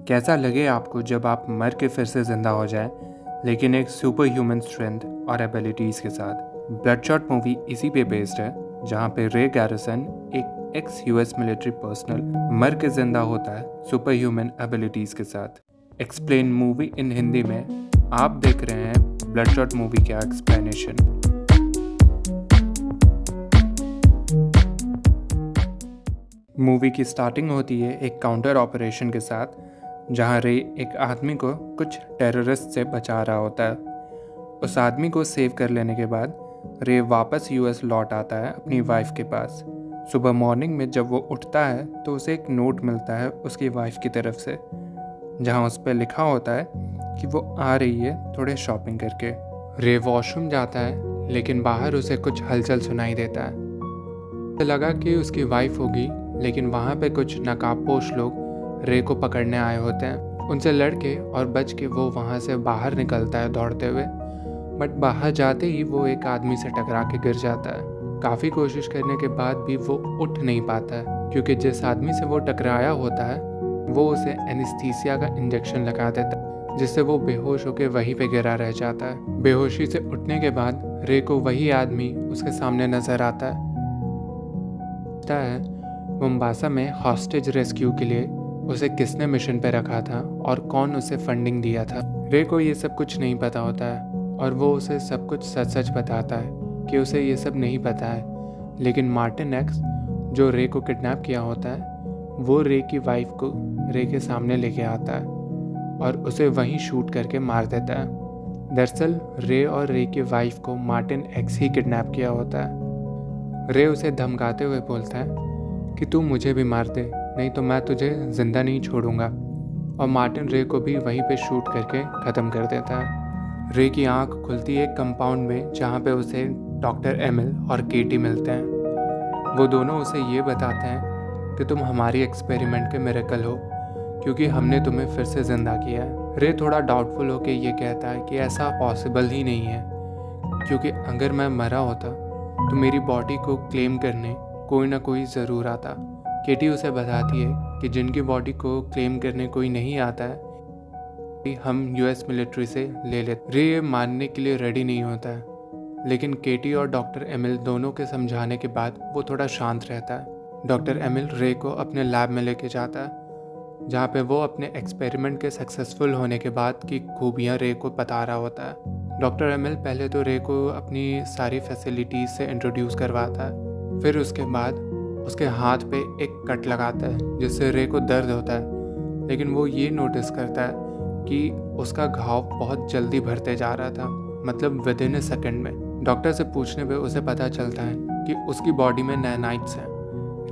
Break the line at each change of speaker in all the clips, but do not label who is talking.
कैसा लगे आपको जब आप मर के फिर से ज़िंदा हो जाएं, लेकिन एक सुपर ह्यूमन स्ट्रेंथ और एबिलिटीज़ के साथ। ब्लडशॉट मूवी इसी पे बेस्ड है, जहाँ पे रे गैरिसन एक एक्स यूएस मिलिट्री पर्सनल मर के ज़िंदा होता है सुपर ह्यूमन एबिलिटीज़ के साथ। एक्सप्लेन मूवी इन हिंदी में आप देख रहे हैं ब्लडशॉट मूवी का एक्सप्लेनेशन। मूवी की स्टार्टिंग होती है एक काउंटर ऑपरेशन के साथ, जहां रे एक आदमी को कुछ टेररिस्ट से बचा रहा होता है। उस आदमी को सेव कर लेने के बाद रे वापस यूएस लौट आता है अपनी वाइफ के पास। सुबह मॉर्निंग में जब वो उठता है तो उसे एक नोट मिलता है उसकी वाइफ की तरफ से, जहां उस पर लिखा होता है कि वो आ रही है थोड़े शॉपिंग करके। रे वॉशरूम जाता है, लेकिन बाहर उसे कुछ हलचल सुनाई देता है। उसे लगा कि उसकी वाइफ होगी, लेकिन वहाँ पे कुछ नकाबपोश लोग रे को पकड़ने आए होते हैं। उनसे लड़के और बच के वो वहाँ से बाहर निकलता है दौड़ते हुए, बट बाहर जाते ही वो एक आदमी से टकरा के गिर जाता है। काफ़ी कोशिश करने के बाद भी वो उठ नहीं पाता है, क्योंकि जिस आदमी से वो टकराया होता है वो उसे एनेस्थीसिया का इंजेक्शन लगा देता है, जिससे वो बेहोश होकर वहीं पे गिरा रह जाता है। बेहोशी से उठने के बाद रे को वही आदमी उसके सामने नजर आता है मोम्बासा में हॉस्टेज रेस्क्यू के लिए उसे किसने मिशन पे रखा था और कौन उसे फंडिंग दिया था। रे को ये सब कुछ नहीं पता होता है, और वो उसे सब कुछ सच सच बताता है कि उसे ये सब नहीं पता है। लेकिन मार्टिन एक्स, जो रे को किडनैप किया होता है, वो रे की वाइफ को रे के सामने लेके आता है और उसे वहीं शूट करके मार देता है। दरअसल रे और रे की वाइफ को मार्टिन एक्स ही किडनैप किया होता है। रे उसे धमकाते हुए बोलता है कि तू मुझे भी मार दे, नहीं तो मैं तुझे जिंदा नहीं छोड़ूंगा, और मार्टिन रे को भी वहीं पे शूट करके ख़त्म कर देता है। रे की आंख खुलती है एक कंपाउंड में, जहाँ पे उसे डॉक्टर एमिल और केटी मिलते हैं। वो दोनों उसे ये बताते हैं कि तुम हमारी एक्सपेरिमेंट के मिरेकल हो, क्योंकि हमने तुम्हें फिर से ज़िंदा किया है। रे थोड़ा डाउटफुल होकर ये कहता है कि ऐसा पॉसिबल ही नहीं है, क्योंकि अगर मैं मरा होता तो मेरी बॉडी को क्लेम करने कोई ना कोई ज़रूर आता। केटी उसे बताती है कि जिनकी बॉडी को क्लेम करने कोई नहीं आता है हम यूएस मिलिट्री से ले लेते। रे ये मानने के लिए रेडी नहीं होता है, लेकिन केटी और डॉक्टर एमिल दोनों के समझाने के बाद वो थोड़ा शांत रहता है। डॉक्टर एमिल रे को अपने लैब में लेके जाता है, जहाँ पे वो अपने एक्सपेरिमेंट के सक्सेसफुल होने के बाद की खूबियाँ रे को बता रहा होता है। डॉक्टर एमिल पहले तो रे को अपनी सारी फैसिलिटीज़ से इंट्रोड्यूस करवाता है, फिर उसके बाद उसके हाथ पे एक कट लगाता है जिससे रे को दर्द होता है, लेकिन वो ये नोटिस करता है कि उसका घाव बहुत जल्दी भरते जा रहा था, मतलब विद इन ए सेकेंड में। डॉक्टर से पूछने पे उसे पता चलता है कि उसकी बॉडी में नैनाइट्स हैं।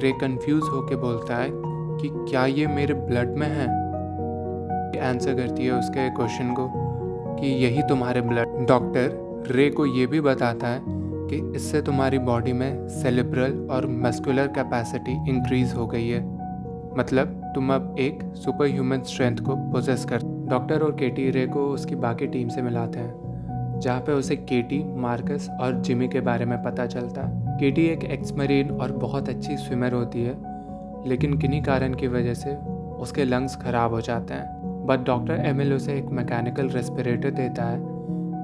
रे कंफ्यूज होके बोलता है कि क्या ये मेरे ब्लड में है। आंसर करती है उसके क्वेश्चन को कि यही तुम्हारे ब्लड। डॉक्टर रे को ये भी बताता है कि इससे तुम्हारी बॉडी में सेरेब्रल और मस्कुलर कैपेसिटी इंक्रीज हो गई है, मतलब तुम अब एक सुपर ह्यूमन स्ट्रेंथ को पोजेस कर। डॉक्टर और केटी रे को उसकी बाकी टीम से मिलाते हैं, जहाँ पे उसे केटी, मार्कस और जिमी के बारे में पता चलता है। केटी एक एक्स मरीन और बहुत अच्छी स्विमर होती है, लेकिन किन्हीं कारण की वजह से उसके लंग्स खराब हो जाते हैं। बट डॉक्टर एमिल उसे एक मैकेनिकल रेस्पिरेटर देता है,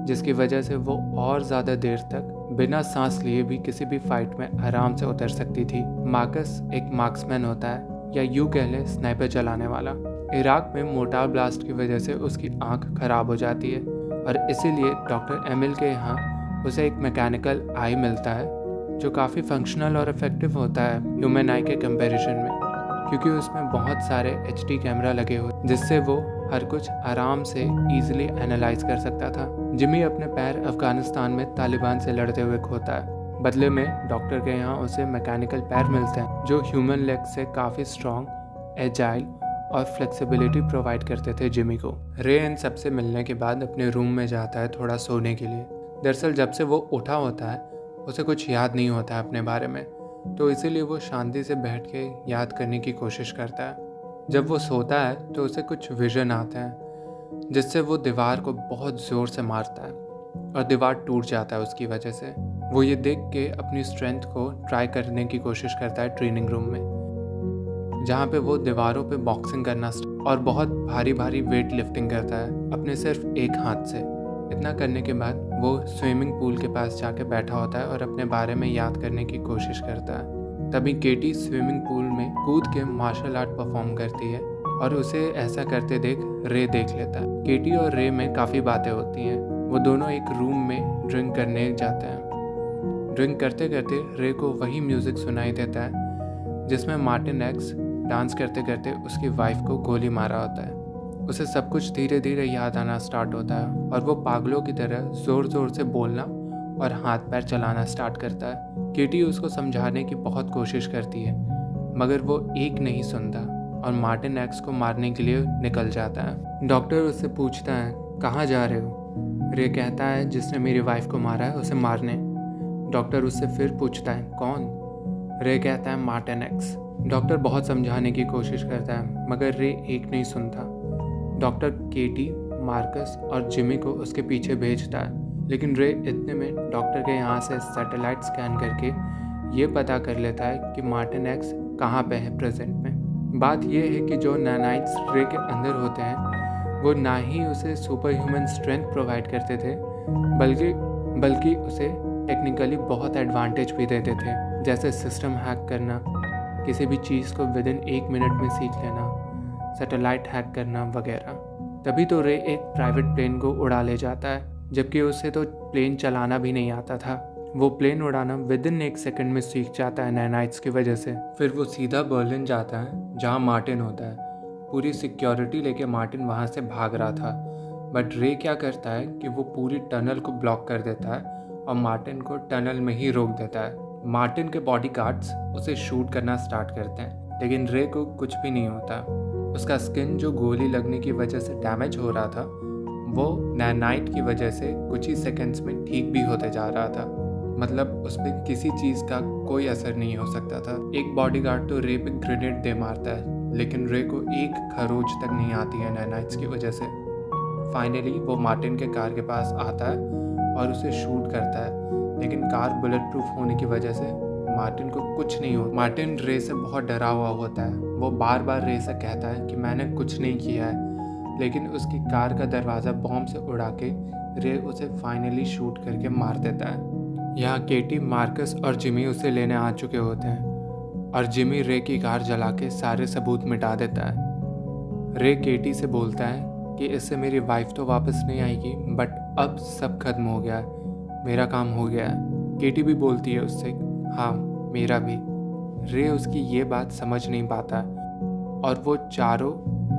जिसकी वजह से वो और ज़्यादा देर तक बिना सांस लिए भी किसी भी फाइट में आराम से उतर सकती थी। मार्कस एक मार्क्समैन होता है, या यूँ कह लें स्नाइपर चलाने वाला। इराक में मोर्टार ब्लास्ट की वजह से उसकी आंख खराब हो जाती है, और इसीलिए डॉक्टर एमिल के यहाँ उसे एक मैकेनिकल आई मिलता है, जो काफ़ी फंक्शनल और इफेक्टिव होता है ह्यूमन आई के कंपैरिजन में, क्योंकि उसमें बहुत सारे HD कैमरा लगे हुए, जिससे वो हर कुछ आराम से ईजिली एनालाइज कर सकता था। जिमी अपने पैर अफगानिस्तान में तालिबान से लड़ते हुए खोता है। बदले में डॉक्टर के यहाँ उसे मैकेनिकल पैर मिलते हैं, जो ह्यूमन लेग से काफ़ी स्ट्रॉन्ग, एजाइल और फ्लेक्सिबिलिटी प्रोवाइड करते थे जिमी को। रे इन सबसे मिलने के बाद अपने रूम में जाता है थोड़ा सोने के लिए। दरअसल जब से वो उठा होता है उसे कुछ याद नहीं होता है अपने बारे में, तो इसीलिए वो शांति से बैठ के याद करने की कोशिश करता है। जब वो सोता है तो उसे कुछ विजन आता है, जिससे वो दीवार को बहुत ज़ोर से मारता है और दीवार टूट जाता है उसकी वजह से। वो ये देख के अपनी स्ट्रेंथ को ट्राई करने की कोशिश करता है ट्रेनिंग रूम में, जहाँ पे वो दीवारों पे बॉक्सिंग करना और बहुत भारी भारी वेट लिफ्टिंग करता है अपने सिर्फ एक हाथ से। इतना करने के बाद वो स्विमिंग पूल के पास जाके बैठा होता है और अपने बारे में याद करने की कोशिश करता है। तभी केटी स्विमिंग पूल में कूद के मार्शल आर्ट परफॉर्म करती है और उसे ऐसा करते देख रे देख लेता है। केटी और रे में काफ़ी बातें होती हैं। वो दोनों एक रूम में ड्रिंक करने जाते हैं। ड्रिंक करते करते रे को वही म्यूज़िक सुनाई देता है जिसमें मार्टिन एक्स डांस करते करते उसकी वाइफ को गोली मारा होता है। उसे सब कुछ धीरे धीरे याद आना स्टार्ट होता है और वो पागलों की तरह ज़ोर ज़ोर से बोलना और हाथ पैर चलाना स्टार्ट करता है। केटी उसको समझाने की बहुत कोशिश करती है मगर वो एक नहीं सुनता और मार्टिन एक्स को मारने के लिए निकल जाता है। डॉक्टर उससे पूछता है कहाँ जा रहे हो। रे कहता है जिसने मेरी वाइफ को मारा है उसे मारने। डॉक्टर उससे फिर पूछता है कौन। रे कहता है मार्टिन एक्स। डॉक्टर बहुत समझाने की कोशिश करता है मगर रे एक नहीं सुनता। डॉक्टर केटी, मार्कस और जिमी को उसके पीछे भेजता है लेकिन रे इतने में डॉक्टर के यहाँ से सैटेलाइट स्कैन करके ये पता कर लेता है कि मार्टिन एक्स कहाँ पे है प्रेजेंट में। बात यह है कि जो नैनाइट्स रे के अंदर होते हैं वो ना ही उसे सुपर ह्यूमन स्ट्रेंथ प्रोवाइड करते थे बल्कि उसे टेक्निकली बहुत एडवांटेज भी देते थे, जैसे सिस्टम हैक करना, किसी भी चीज़ को विद इन 1 मिनट में सीख लेना, सैटेलाइट हैक करना वगैरह। तभी तो रे एक प्राइवेट प्लेन को उड़ा ले जाता है जबकि उसे तो प्लेन चलाना भी नहीं आता था। वो प्लेन उड़ाना विद इन 1 सेकंड में सीख जाता है नैनाइट्स की वजह से। फिर वो सीधा बर्लिन जाता है जहाँ मार्टिन होता है। पूरी सिक्योरिटी लेके मार्टिन वहाँ से भाग रहा था बट रे क्या करता है कि वो पूरी टनल को ब्लॉक कर देता है और मार्टिन को टनल में ही रोक देता है। मार्टिन के बॉडीगार्ड्स उसे शूट करना स्टार्ट करते हैं लेकिन रे को कुछ भी नहीं होता। उसका स्किन जो गोली लगने की वजह से डैमेज हो रहा था वो नैनाइट की वजह से कुछ ही सेकंड्स में ठीक भी होते जा रहा था। मतलब उस पर किसी चीज़ का कोई असर नहीं हो सकता था। एक बॉडीगार्ड तो रे पे ग्रेनेड दे मारता है लेकिन रे को एक खरोच तक नहीं आती है नैनाइट्स की वजह से। फाइनली वो मार्टिन के कार के पास आता है और उसे शूट करता है लेकिन कार बुलेट प्रूफ होने की वजह से मार्टिन को कुछ नहीं होता। मार्टिन रे से बहुत डरा हुआ होता है। वो बार बार रे से कहता है कि मैंने कुछ नहीं किया है लेकिन उसकी कार का दरवाज़ा बॉम्ब से उड़ा के रे उसे फाइनली शूट करके मार देता है। यहाँ केटी, मार्कस और जिमी उसे लेने आ चुके होते हैं और जिमी रे की कार जला के सारे सबूत मिटा देता है। रे केटी से बोलता है कि इससे मेरी वाइफ तो वापस नहीं आएगी बट अब सब खत्म हो गया है, मेरा काम हो गया है। केटी भी बोलती है उससे हाँ मेरा भी। रे उसकी ये बात समझ नहीं पाता और वो चारों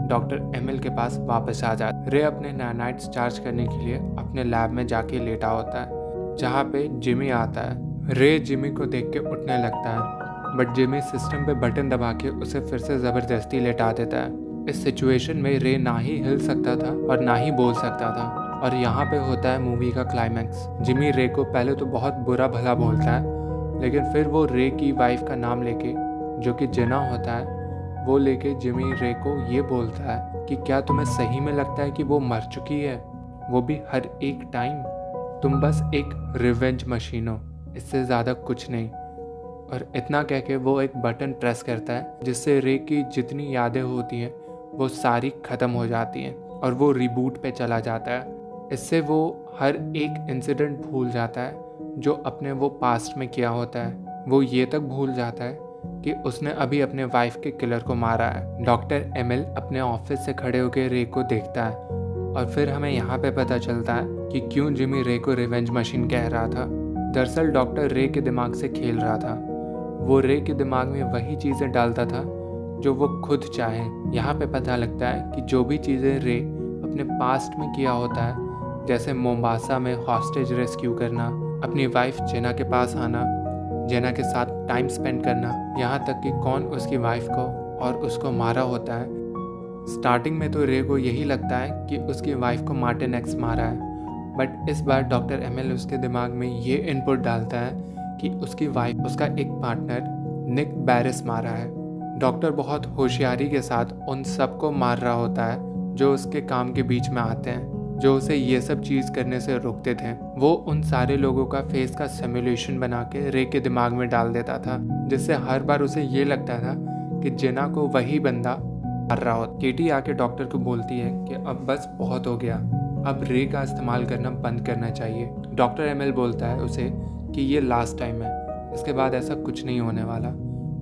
डॉक्टर एमिल के पास वापस आ जाते। रे अपने नैनाइट्स चार्ज करने के लिए अपने लैब में जाके लेटा होता है जहाँ पे जिमी आता है। रे जिमी को देख के उठने लगता है बट जिमी सिस्टम पे बटन दबा के उसे फिर से ज़बरदस्ती लेटा देता है। इस सिचुएशन में रे ना ही हिल सकता था और ना ही बोल सकता था और यहाँ पे होता है मूवी का क्लाइमैक्स। जिमी रे को पहले तो बहुत बुरा भला बोलता है लेकिन फिर वो रे की वाइफ का नाम लेके जो कि जिना होता है वो लेके जिमी रे को ये बोलता है कि क्या तुम्हें सही में लगता है कि वो मर चुकी है, वो भी हर एक टाइम। तुम बस एक रिवेंज मशीन हो, इससे ज़्यादा कुछ नहीं। और इतना कह के वो एक बटन प्रेस करता है जिससे रे की जितनी यादें होती हैं वो सारी ख़त्म हो जाती हैं और वो रिबूट पे चला जाता है। इससे वो हर एक इंसिडेंट भूल जाता है जो अपने वो पास्ट में किया होता है। वो ये तक भूल जाता है कि उसने अभी अपने वाइफ के किलर को मारा है। डॉक्टर एमिल अपने ऑफिस से खड़े होकर रे को देखता है और फिर हमें यहाँ पे पता चलता है कि क्यों जिमी रे को रिवेंज मशीन कह रहा था। दरअसल डॉक्टर रे के दिमाग से खेल रहा था। वो रे के दिमाग में वही चीज़ें डालता था जो वो खुद चाहे। यहाँ पे पता लगता है कि जो भी चीज़ें रे अपने पास्ट में किया होता है, जैसे मोम्बासा में हॉस्टेज रेस्क्यू करना, अपनी वाइफ जेना के पास आना, जेना के साथ टाइम स्पेंड करना, यहाँ तक कि कौन उसकी वाइफ को और उसको मारा होता है। स्टार्टिंग में तो रे को यही लगता है कि उसकी वाइफ को मार्टिन एक्स मारा है बट इस बार डॉक्टर एमिल उसके दिमाग में ये इनपुट डालता है कि उसकी वाइफ उसका एक पार्टनर निक बैरिस मारा है। डॉक्टर बहुत होशियारी के साथ उन सबको मार रहा होता है जो उसके काम के बीच में आते हैं, जो उसे ये सब चीज़ करने से रोकते थे। वो उन सारे लोगों का फेस का सिमुलेशन बना के रे के दिमाग में डाल देता था जिससे हर बार उसे ये लगता था कि जिना को वही बंदा मार रहा होता। केटी आके डॉक्टर को बोलती है कि अब बस बहुत हो गया, अब रे का इस्तेमाल करना बंद करना चाहिए। डॉक्टर एमएल बोलता है उसे कि ये लास्ट टाइम है, इसके बाद ऐसा कुछ नहीं होने वाला,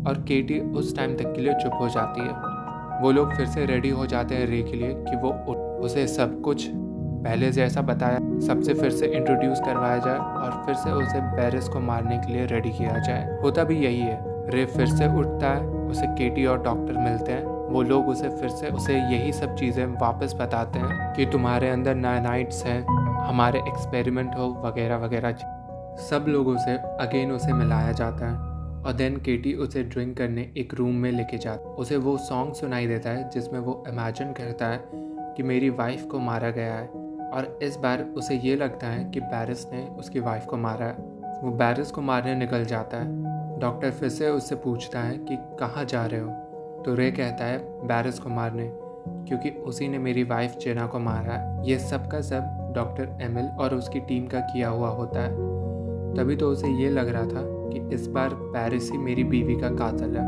और केटी उस टाइम तक के लिए चुप हो जाती है। वो लोग फिर से रेडी हो जाते हैं रे के लिए कि वो उसे सब कुछ पहले जैसा बताया सबसे फिर से इंट्रोड्यूस करवाया जाए और फिर से उसे बैरिस को मारने के लिए रेडी किया जाए। होता भी यही है, रे फिर से उठता है, उसे केटी और डॉक्टर मिलते हैं। वो लोग उसे फिर से यही सब चीज़ें वापस बताते हैं कि तुम्हारे अंदर नाइट्स हैं, हमारे एक्सपेरिमेंट हो वगैरह वगैरह। सब लोगों से अगेन उसे मिलाया जाता है और देन केटी उसे ड्रिंक करने एक रूम में लेके जाता है। उसे वो सॉन्ग सुनाई देता है जिसमें वो इमेजिन करता है कि मेरी वाइफ को मारा गया है, और इस बार उसे ये लगता है कि बैरिस ने उसकी वाइफ को मारा है। वो बैरिस को मारने निकल जाता है। डॉक्टर फिर से उससे पूछता है कि कहाँ जा रहे हो, तो रे कहता है बैरिस को मारने, क्योंकि उसी ने मेरी वाइफ जेना को मारा है। ये सब का सब डॉक्टर एमिल और उसकी टीम का किया हुआ होता है। तभी तो उसे ये लग रहा था कि इस बार बैरिस ही मेरी बीवी का कातिल है।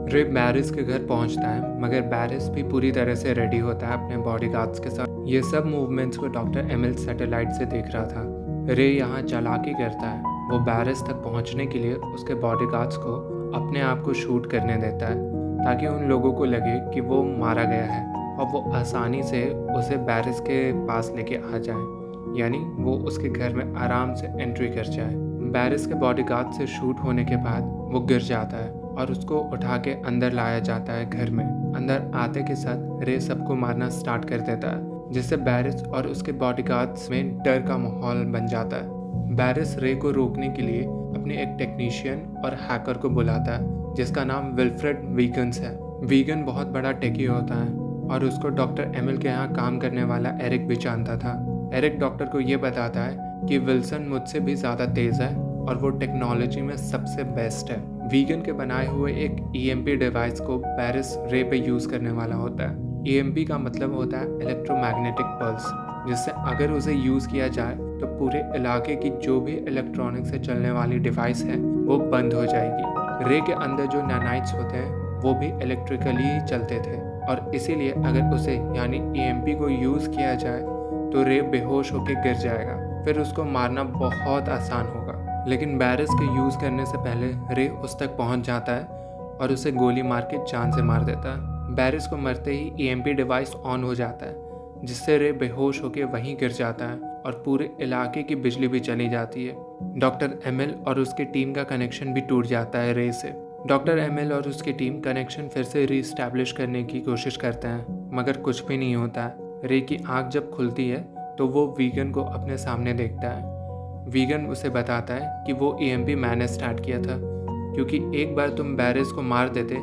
रे बैरिस के घर पहुंचता है, मगर बैरिस भी पूरी तरह से रेडी होता है अपने बॉडीगार्ड्स के साथ। ये सब मूवमेंट्स को डॉक्टर एमिल सैटेलाइट से देख रहा था। रे यहाँ चालाकी करता है, वो बैरिस तक पहुँचने के लिए उसके बॉडीगार्ड्स को अपने आप को शूट करने देता है, ताकि उन लोगों को लगे कि वो मारा गया है और वो आसानी से उसे बैरिस के पास लेके आ जाए, यानी वो उसके घर में आराम से एंट्री कर जाए। बैरिस के बॉडीगार्ड से शूट होने के बाद वो गिर जाता है और उसको उठा के अंदर लाया जाता है घर में। अंदर आते के साथ रे सबको मारना स्टार्ट कर देता है, जिससे बैरिस और उसके बॉडीगार्ड्स में डर का माहौल बन जाता है। बैरिस रे को रोकने के लिए अपने एक टेक्नीशियन और हैकर को बुलाता है, जिसका नाम विल्फ्रेड वीगन्स है। वीगन बहुत बड़ा टेकी होता है और उसको डॉक्टर एमिल के यहाँ काम करने वाला एरिक भी जानता था। एरिक डॉक्टर को ये बताता है कि विल्सन मुझसे भी ज़्यादा तेज़ है और वो टेक्नोलॉजी में सबसे बेस्ट है। वीगन के बनाए हुए एक ईएमपी डिवाइस को बैरिस रे पे यूज़ करने वाला होता है। ईएमपी का मतलब होता है इलेक्ट्रोमैग्नेटिक पल्स, जिससे अगर उसे यूज़ किया जाए तो पूरे इलाके की जो भी इलेक्ट्रॉनिक से चलने वाली डिवाइस है वो बंद हो जाएगी। रे के अंदर जो नैनाइट्स होते हैं वो भी इलेक्ट्रिकली ही चलते थे, और इसीलिए अगर उसे यानी ईएमपी को यूज़ किया जाए तो रे बेहोश होकर गिर जाएगा, फिर उसको मारना बहुत आसान होगा। लेकिन बैरिस के यूज़ करने से पहले रे उस तक पहुंच जाता है और उसे गोली मार के जान से मार देता है। बैरिस को मरते ही ईएमपी डिवाइस ऑन हो जाता है, जिससे रे बेहोश होकर वहीं गिर जाता है और पूरे इलाके की बिजली भी चली जाती है। डॉक्टर एमिल और उसकी टीम का कनेक्शन भी टूट जाता है रे से। डॉक्टर एमिल और उसकी टीम कनेक्शन फिर से रीस्टैब्लिश करने की कोशिश करते हैं, मगर कुछ भी नहीं होता है। रे की आँख जब खुलती है तो वो वीगन को अपने सामने देखता है। वीगन उसे बताता है कि वो ईएमपी मैंने स्टार्ट किया था, क्योंकि एक बार तुम बैरिस को मार देते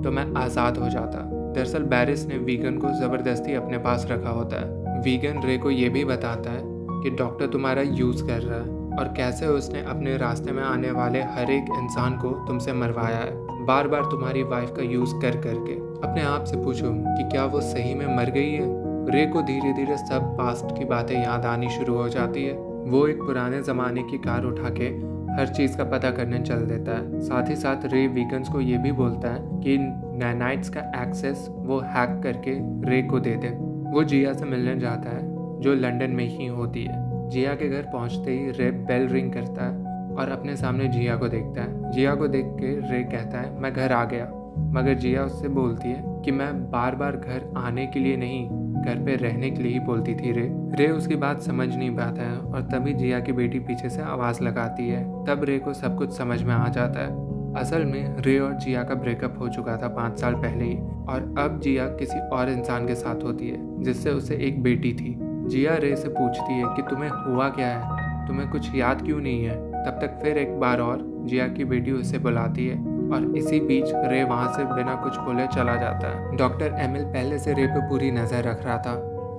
तो मैं आज़ाद हो जाता। दरअसल बैरिस ने वीगन को ज़बरदस्ती अपने पास रखा होता है। वीगन रे को ये भी बताता है कि डॉक्टर तुम्हारा यूज़ कर रहा है और कैसे उसने अपने रास्ते में आने वाले हर एक इंसान को तुमसे मरवाया है, बार बार तुम्हारी वाइफ का यूज़ कर करके। अपने आप से पूछो कि क्या वो सही में मर गई है। रे को धीरे धीरे सब पास्ट की बातें याद आनी शुरू हो जाती है। वो एक पुराने ज़माने की कार उठा के हर चीज़ का पता करने चल देता है। साथ ही साथ रे वीगन्स को ये भी बोलता है कि नैनाइट्स का एक्सेस वो हैक करके रे को दे दे। वो जिया से मिलने जाता है, जो लंदन में ही होती है। जिया के घर पहुंचते ही रे बेल रिंग करता है और अपने सामने जिया को देखता है। जिया को देख के रे कहता है मैं घर आ गया, मगर जिया उससे बोलती है कि मैं बार बार घर आने के लिए नहीं, घर पे रहने के लिए ही बोलती थी। रे उसकी बात समझ नहीं पाता है और तभी जिया की बेटी पीछे से आवाज़ लगाती है। तब रे को सब कुछ समझ में आ जाता है। असल में रे और जिया का ब्रेकअप हो चुका था 5 साल पहले ही, और अब जिया किसी और इंसान के साथ होती है, जिससे उसे एक बेटी थी। जिया रे से पूछती है कि तुम्हें हुआ क्या है, तुम्हें कुछ याद क्यों नहीं है। तब तक फिर एक बार और जिया की बेटी उसे बुलाती है और इसी बीच रे वहाँ से बिना कुछ बोले चला जाता है। डॉक्टर एमिल पहले से रे पे पूरी नज़र रख रहा था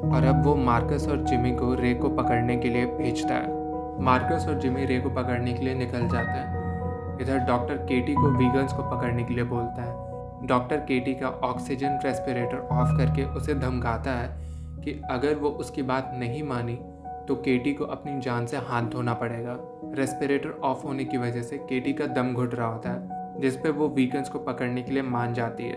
और अब वो मार्कस और जिमी को रे को पकड़ने के लिए भेजता है। मार्कस और जिमी रे को पकड़ने के लिए निकल जाते हैं। इधर डॉक्टर केटी को वीगन्स को पकड़ने के लिए बोलता है। डॉक्टर केटी का ऑक्सीजन रेस्पिरेटर ऑफ करके उसे धमकाता है कि अगर वो उसकी बात नहीं मानी तो केटी को अपनी जान से हाथ धोना पड़ेगा। रेस्पिरेटर ऑफ होने की वजह से केटी का दम घुट रहा होता है, जिस पे वो वीगन्स को पकड़ने के लिए मान जाती है।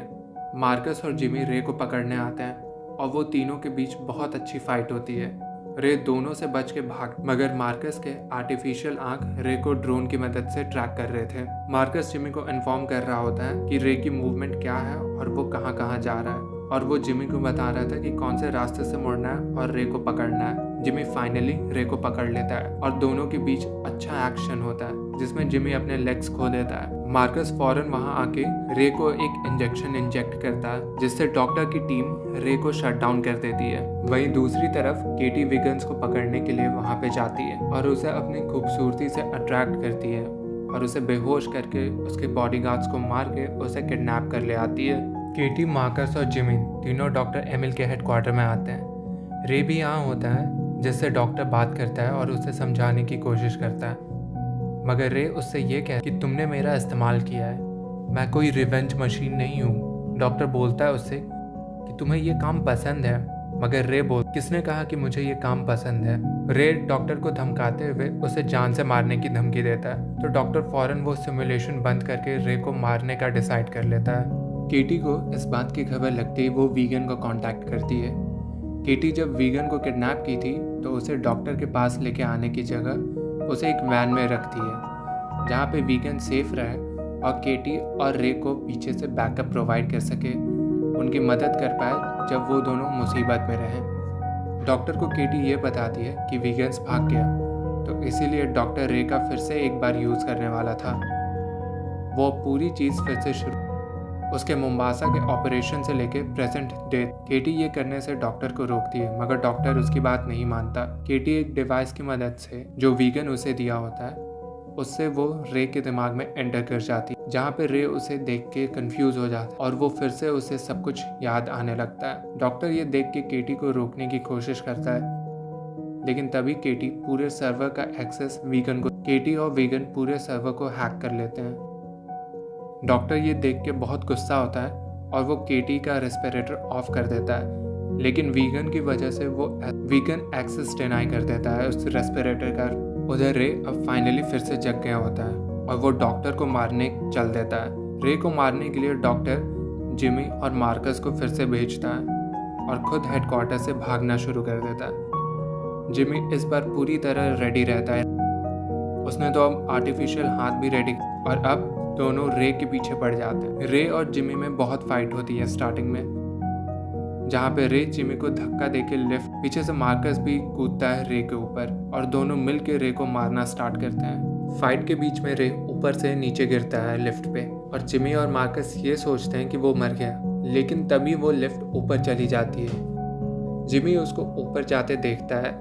मार्कस और जिमी रे को पकड़ने आते हैं और वो तीनों के बीच बहुत अच्छी फाइट होती है। रे दोनों से बच के भाग, मगर मार्कस के आर्टिफिशियल आंख रे को ड्रोन की मदद से ट्रैक कर रहे थे। मार्कस जिमी को इन्फॉर्म कर रहा होता है कि रे की मूवमेंट क्या है और वो कहाँ कहाँ जा रहा है, और वो जिमी को बता रहा था कि कौन से रास्ते से मुड़ना है और रे को पकड़ना है। जिमी फाइनली रे को पकड़ लेता है और दोनों के बीच अच्छा एक्शन होता है जिसमें जिमी अपने लेग्स खो देता है। मार्कस फौरन वहां आके रे को एक इंजेक्शन इंजेक्ट करता है जिससे डॉक्टर की टीम रे को शट डाउन कर देती है। वहीं दूसरी तरफ केटी विगन्स को पकड़ने के लिए वहां पे जाती है और उसे अपनी खूबसूरती से अट्रैक्ट करती है और उसे बेहोश करके उसके बॉडीगार्ड्स को मार के उसे किडनैप कर ले आती है। केटी, मार्कस और जिमी तीनों डॉक्टर एमिल के हेडक्वार्टर में आते हैं। रे भी यहाँ होता है जिससे डॉक्टर बात करता है और उसे समझाने की कोशिश करता है, मगर रे उससे ये कहता है कि तुमने मेरा इस्तेमाल किया है, मैं कोई रिवेंज मशीन नहीं हूँ। डॉक्टर बोलता है उससे कि तुम्हें ये काम पसंद है, मगर रे किसने कहा कि मुझे ये काम पसंद है। रे डॉक्टर को धमकाते हुए उसे जान से मारने की धमकी देता है, तो डॉक्टर फौरन वो सिमुलेशन बंद करके रे को मारने का डिसाइड कर लेता है। केटी को इस बात की खबर लगते ही वो वीगन को कांटेक्ट करती है। केटी जब वीगन को किडनैप की थी तो उसे डॉक्टर के पास लेके आने की जगह उसे एक वैन में रखती है जहाँ पे वीगन सेफ रहे और केटी और रे को पीछे से बैकअप प्रोवाइड कर सके, उनकी मदद कर पाए जब वो दोनों मुसीबत में रहें। डॉक्टर को केटी ये बताती है कि वीगन्स भाग गया, तो इसीलिए डॉक्टर रे का फिर से एक बार यूज़ करने वाला था। वो पूरी चीज़ फिर से शुरू उसके मोम्बासा के ऑपरेशन से लेके प्रेजेंट डे। केटी ये करने से डॉक्टर को रोकती है, मगर डॉक्टर उसकी बात नहीं मानता। केटी एक डिवाइस की मदद से जो वीगन उसे दिया होता है उससे वो रे के दिमाग में एंटर कर जाती है, जहाँ पे रे उसे देख के कंफ्यूज हो जाता है और वो फिर से उसे सब कुछ याद आने लगता है। डॉक्टर ये देख के केटी को रोकने की कोशिश करता है, लेकिन तभी केटी पूरे सर्वर का एक्सेस वीगन को केटी और वीगन पूरे सर्वर को हैक कर लेते हैं। डॉक्टर ये देख के बहुत गुस्सा होता है और वो केटी का रेस्पिरेटर ऑफ कर देता है, लेकिन वीगन की वजह से वो वीगन एक्सेस डिनाई कर देता है उस रेस्पिरेटर का। उधर रे अब फाइनली फिर से जग गया होता है और वो डॉक्टर को मारने चल देता है। रे को मारने के लिए डॉक्टर जिमी और मार्कस को फिर से भेजता है और खुद हेडक्वार्टर से भागना शुरू कर देता है। जिमी इस बार पूरी तरह रेडी रहता है, उसने तो अब आर्टिफिशियल हाथ भी रेडी और अब दोनों रे के पीछे पड़ जाते हैं। रे और जिमी में बहुत फाइट होती है स्टार्टिंग में, जहाँ पे रे जिमी को धक्का देके लिफ्ट पीछे से मार्कस भी कूदता है रे के ऊपर और दोनों मिल के रे को मारना स्टार्ट करते हैं। फाइट के बीच में रे ऊपर से नीचे गिरता है लिफ्ट पे और जिमी और मार्कस ये सोचते हैं कि वो मर गया, लेकिन तभी वो लिफ्ट ऊपर चली जाती है। जिमी उसको ऊपर जाते देखता है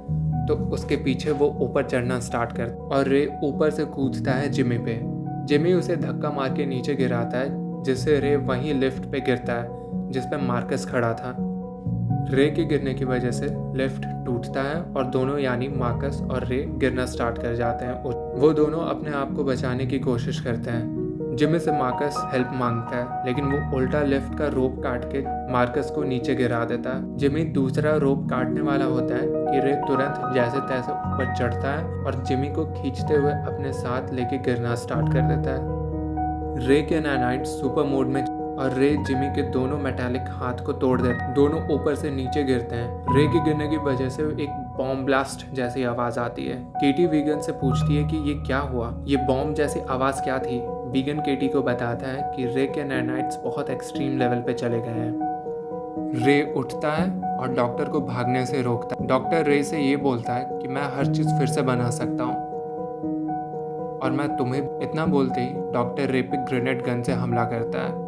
तो उसके पीछे वो ऊपर चढ़ना स्टार्ट करता और रे ऊपर से कूदता है जिमी पे। जिमी उसे धक्का मार के नीचे गिराता है, जिससे रे वहीं लिफ्ट पे गिरता है जिस पे मार्कस खड़ा था। रे के गिरने की वजह से लिफ्ट टूटता है और दोनों यानी मार्कस और रे गिरना स्टार्ट कर जाते हैं। वो दोनों अपने आप को बचाने की कोशिश करते हैं। जिमी से मार्कस हेल्प मांगता है, लेकिन वो उल्टा लिफ्ट का रोप काट के मार्कस को नीचे गिरा देता है। जिमी दूसरा रोप काटने वाला होता है कि रे तुरंत जैसे तैसे ऊपर चढ़ता है और जिमी को खींचते हुए अपने साथ लेके गिरना स्टार्ट कर देता है। रे के नैनाइट सुपर मोड में और रे जिमी के दोनों मेटालिक हाथ को तोड़ देते, दोनों ऊपर से नीचे गिरते हैं। रे के गिरने की वजह से एक बॉम्ब ब्लास्ट जैसी आवाज आती है। केटी वीगन से पूछती है कि ये क्या हुआ, ये बॉम्ब जैसी आवाज क्या थी। वीगन केटी को बताता है कि रे के नैनाइट्स बहुत एक्सट्रीम लेवल पे चले गए हैं। रे उठता है और डॉक्टर को भागने से रोकता है। डॉक्टर रे से ये बोलता है कि मैं हर चीज फिर से बना सकता हूँ, और मैं तुम्हें इतना बोलते ही डॉक्टर रे पे ग्रेनेड गन से हमला करता है,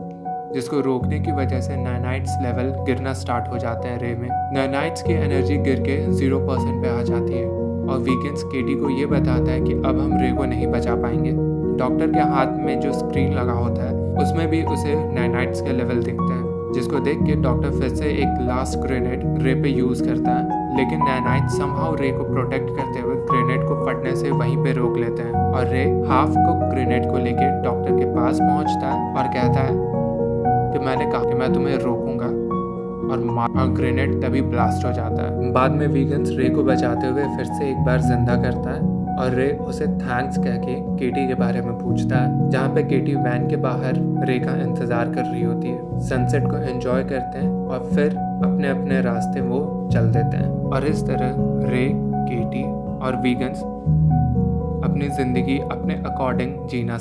जिसको रोकने की वजह से नैनाइट्स लेवल गिरना स्टार्ट हो जाते हैं। रे में नैनाइट्स की एनर्जी गिर के 0% पे आ जाती है और वीगन्स केटी को ये बताता है कि अब हम रे को नहीं बचा पाएंगे। डॉक्टर के हाथ में जो स्क्रीन लगा होता है उसमें भी उसे नैनाइट्स के लेवल दिखते हैं, जिसको देख के डॉक्टर फिर से एक लास्ट ग्रेनेड रे पे यूज करता है, लेकिन नैनाइट समहाउ रे को प्रोटेक्ट करते हुए ग्रेनेड को फटने से वहीं पे रोक लेते हैं और रे हाफ कुक ग्रेनेड को लेके डॉक्टर के पास पहुंचता है और कहता है कि मैंने कहा कि मैं तुम्हें रोकूंगा, और ग्रेनेड तभी ब्लास्ट हो जाता है। बाद में वीगन्स रे को बचाते हुए फिर से एक बार जिंदा करता है और रे उसे थैंक्स कह के केटी के बारे में पूछता है, जहाँ पे केटी वैन के बाहर रे का इंतजार कर रही होती है। सनसेट को एंजॉय करते हैं और फिर अपने अपने रास्ते वो चल देते हैं। और इस तरह रे, केटी और वीगन्स अपनी जिंदगी अपने अकॉर्डिंग जीना